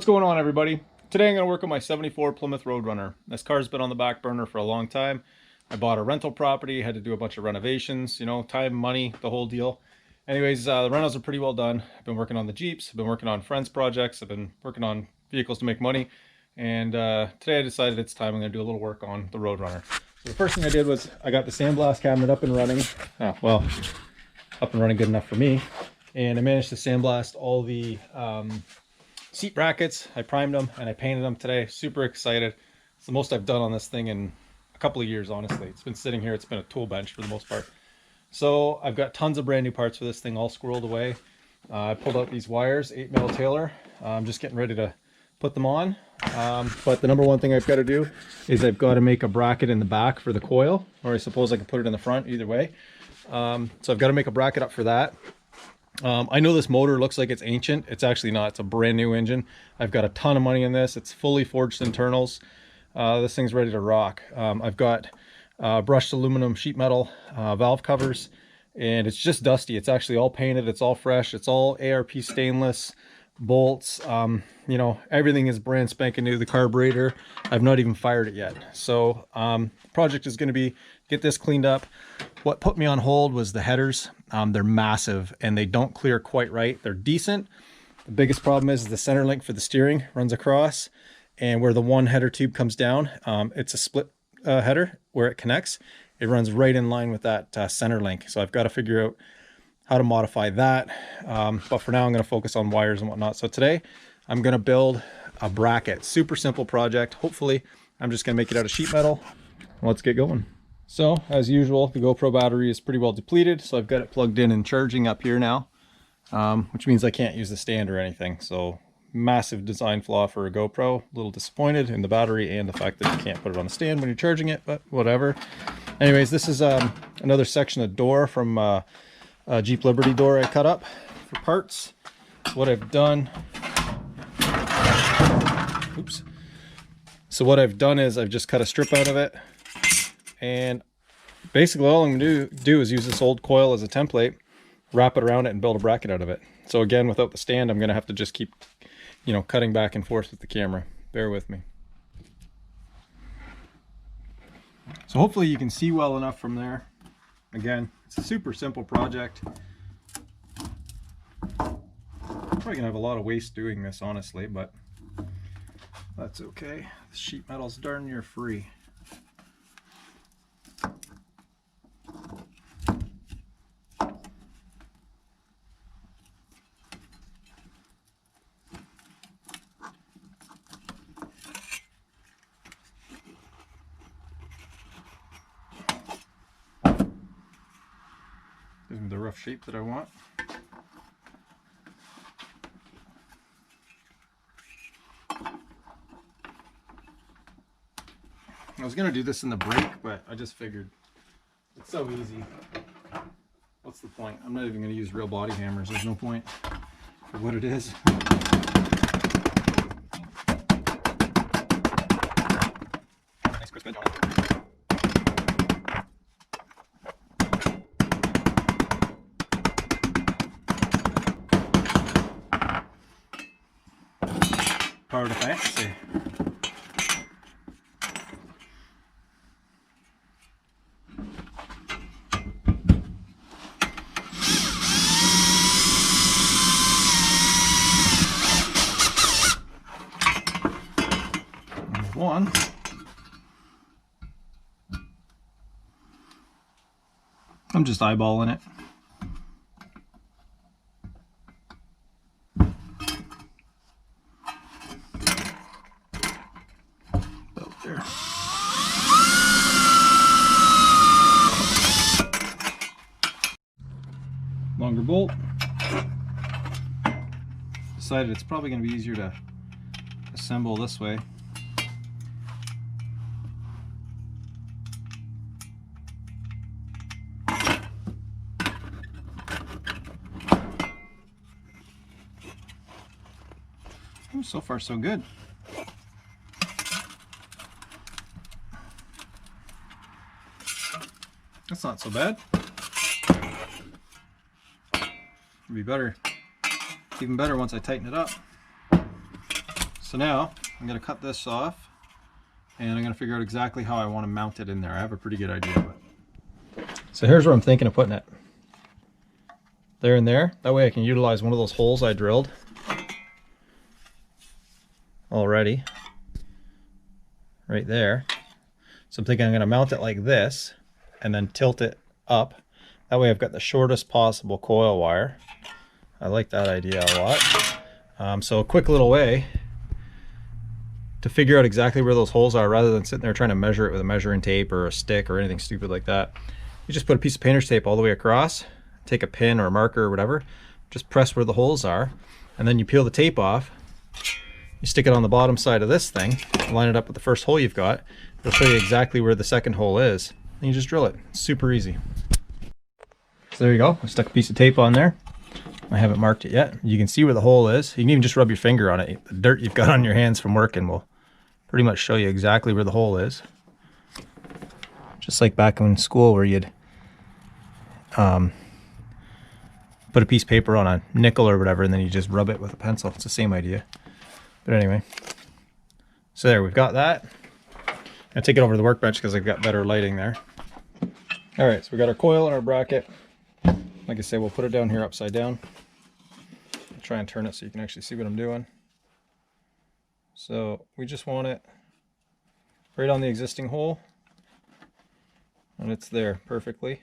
What's going on, everybody? Today I'm going to work on my 74 Plymouth Roadrunner. This car's been on the back burner for a long time. I bought a rental property, had to do a bunch of renovations, you know, time, money, the whole deal. Anyways, the rentals are pretty well done. I've been working on the Jeeps, I've been working on friends projects, I've been working on vehicles to make money. And today I decided it's time I'm going to do a little work on the Roadrunner. So the first thing I did was I got the sandblast cabinet up and running. Up and running good enough for me. And I managed to sandblast all the seat brackets. I primed them and I painted them today. Super excited. It's the most I've done on this thing in a couple of years, honestly. It's been sitting here. It's been a tool bench for the most part. So I've got tons of brand new parts for this thing all squirreled away. I pulled out these wires, 8mm Taylor. I'm just getting ready to put them on. But the number one thing I've got to do is I've got to make a bracket in the back for the coil, or I suppose I can put it in the front, either way. So I've got to make a bracket up for that. I know this motor looks like it's ancient. It's actually not. It's a brand new engine. I've got a ton of money in this. It's fully forged internals. This thing's ready to rock. I've got brushed aluminum sheet metal valve covers, and it's just dusty. It's actually all painted. It's all fresh. It's all ARP stainless bolts. You know, everything is brand spanking new. The carburetor, I've not even fired it yet. So the project is going to be get this cleaned up. What put me on hold was the headers. They're massive and they don't clear quite right. They're decent. The biggest problem is the center link for the steering runs across, and where the one header tube comes down, it's a split header where it connects. It runs right in line with that center link. So I've got to figure out how to modify that. But for now, I'm going to focus on wires and whatnot. So today I'm going to build a bracket. Super simple project. Hopefully I'm just going to make it out of sheet metal. Let's get going. So as usual, the GoPro battery is pretty well depleted. So I've got it plugged in and charging up here now, which means I can't use the stand or anything. So massive design flaw for a GoPro. A little disappointed in the battery and the fact that you can't put it on the stand when you're charging it, but whatever. Anyways, this is another section of door from a Jeep Liberty door I cut up for parts. What I've done, oops. So what I've done is I've just cut a strip out of it, and basically all I'm going to do is use this old coil as a template, wrap it around it, and build a bracket out of it. So again, without the stand, I'm going to have to just keep, you know, cutting back and forth with the camera. Bear with me. So hopefully you can see well enough from there. Again, it's a super simple project. Probably gonna have a lot of waste doing this, honestly, but that's okay. The sheet metal's darn near free. Gives me the rough shape that I want. I was going to do this in the brake, but I just figured it's so easy. What's the point? I'm not even going to use real body hammers. There's no point for what it is. Nice crisp edge on it. Power to fancy. One. I'm just eyeballing it. About there. Longer bolt. Decided it's probably going to be easier to assemble this way. So far so good. That's not so bad. It'll be better, even better once I tighten it up. So now I'm going to cut this off, and I'm going to figure out exactly how I want to mount it in there. I have a pretty good idea of it. So here's where I'm thinking of putting it. There and there. That way I can utilize one of those holes I drilled already. Right there. So I'm thinking I'm going to mount it like this and then tilt it up. That way I've got the shortest possible coil wire. I like that idea a lot. So a quick little way to figure out exactly where those holes are rather than sitting there trying to measure it with a measuring tape or a stick or anything stupid like that. You just put a piece of painter's tape all the way across, take a pin or a marker or whatever, just press where the holes are, and then you peel the tape off. You stick it on the bottom side of this thing, line it up with the first hole you've got. It'll show you exactly where the second hole is, and you just drill it. It's super easy. So there you go. I stuck a piece of tape on there. I haven't marked it yet. You can see where the hole is. You can even just rub your finger on it. The dirt you've got on your hands from working will pretty much show you exactly where the hole is. Just like back in school where you'd put a piece of paper on a nickel or whatever, and then you just rub it with a pencil. It's the same idea. But anyway, so there, we've got that. I'll take it over to the workbench because I've got better lighting there. All right, so we got our coil and our bracket. Like I say, we'll put it down here upside down. I'll try and turn it so you can actually see what I'm doing. So we just want it right on the existing hole, and it's there perfectly.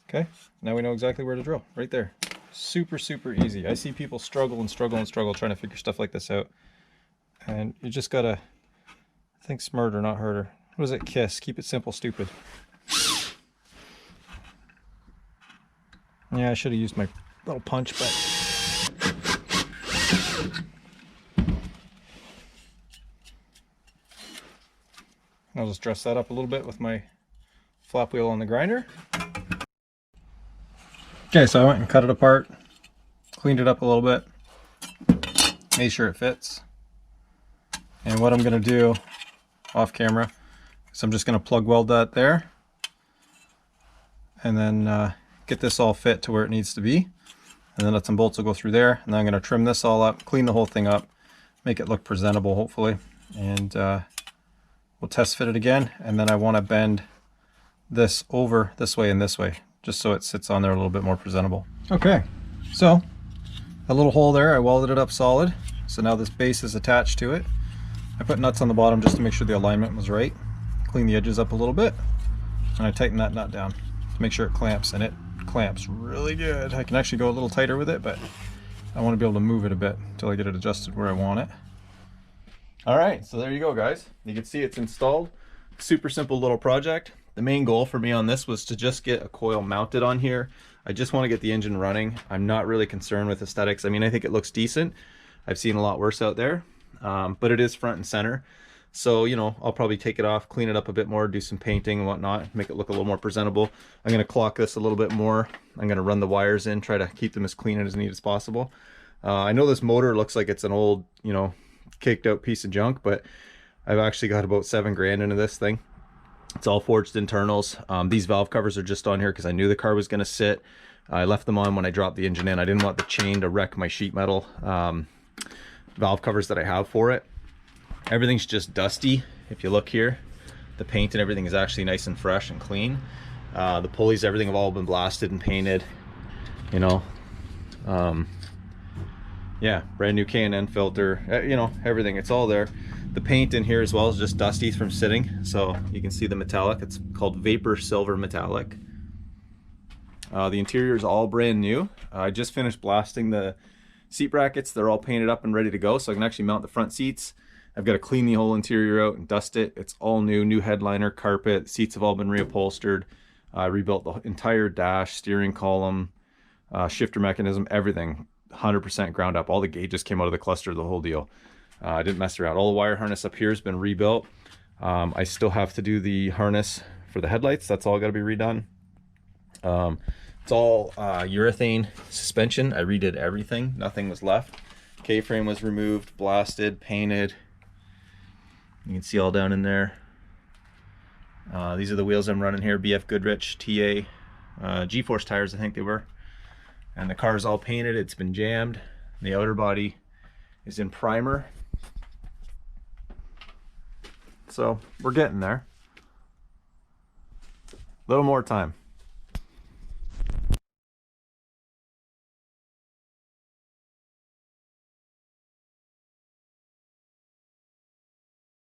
Okay, now we know exactly where to drill, right there. Super, super easy. I see people struggle and struggle and struggle trying to figure stuff like this out. And you just gotta think smarter, not harder. What is it? KISS. Keep it simple, stupid. Yeah, I should have used my little punch, but I'll just dress that up a little bit with my flap wheel on the grinder. Okay, so I went and cut it apart, cleaned it up a little bit, made sure it fits. And what I'm going to do off camera is I'm just going to plug weld that there, and then get this all fit to where it needs to be. And then nuts and bolts will go through there. And then I'm going to trim this all up, clean the whole thing up, make it look presentable hopefully. And we'll test fit it again. And then I want to bend this over this way and this way, just so it sits on there a little bit more presentable. Okay, so a little hole there, I welded it up solid. So now this base is attached to it. I put nuts on the bottom just to make sure the alignment was right. Clean the edges up a little bit, and I tighten that nut down to make sure it clamps, and it clamps really good. I can actually go a little tighter with it, but I want to be able to move it a bit until I get it adjusted where I want it. All right, so there you go, guys. You can see it's installed. Super simple little project. The main goal for me on this was to just get a coil mounted on here. I just want to get the engine running. I'm not really concerned with aesthetics. I mean, I think it looks decent. I've seen a lot worse out there, but it is front and center. So, you know, I'll probably take it off, clean it up a bit more, do some painting and whatnot, make it look a little more presentable. I'm going to clock this a little bit more. I'm going to run the wires in, try to keep them as clean and as neat as possible. I know this motor looks like it's an old, you know, caked out piece of junk, but I've actually got about $7 grand into this thing. It's all forged internals. These valve covers are just on here because I knew the car was going to sit. I left them on when I dropped the engine in. I didn't want the chain to wreck my sheet metal valve covers that I have for it. Everything's just dusty. If you look here, the paint and everything is actually nice and fresh and clean. The pulleys, everything have all been blasted and painted, you know. Yeah, brand new K&N filter, you know, everything, it's all there. The paint in here as well is just dusty from sitting, so you can see the metallic. It's called Vapor Silver Metallic. The interior is all brand new. I just finished blasting the seat brackets. They're all painted up and ready to go, so I can actually mount the front seats. I've got to clean the whole interior out and dust it. It's all new headliner, carpet. The seats have all been reupholstered. I rebuilt the entire dash, steering column, shifter mechanism, everything 100% ground up. All the gauges came out of the cluster, the whole deal. I didn't mess around. All the wire harness up here has been rebuilt. I still have to do the harness for the headlights. That's all got to be redone. It's all urethane suspension. I redid everything. Nothing was left. K-frame was removed, blasted, painted. You can see all down in there. These are the wheels I'm running here. BF Goodrich TA G-Force tires, I think they were. And the car's all painted. It's been jammed. The outer body is in primer. So we're getting there. A little more time.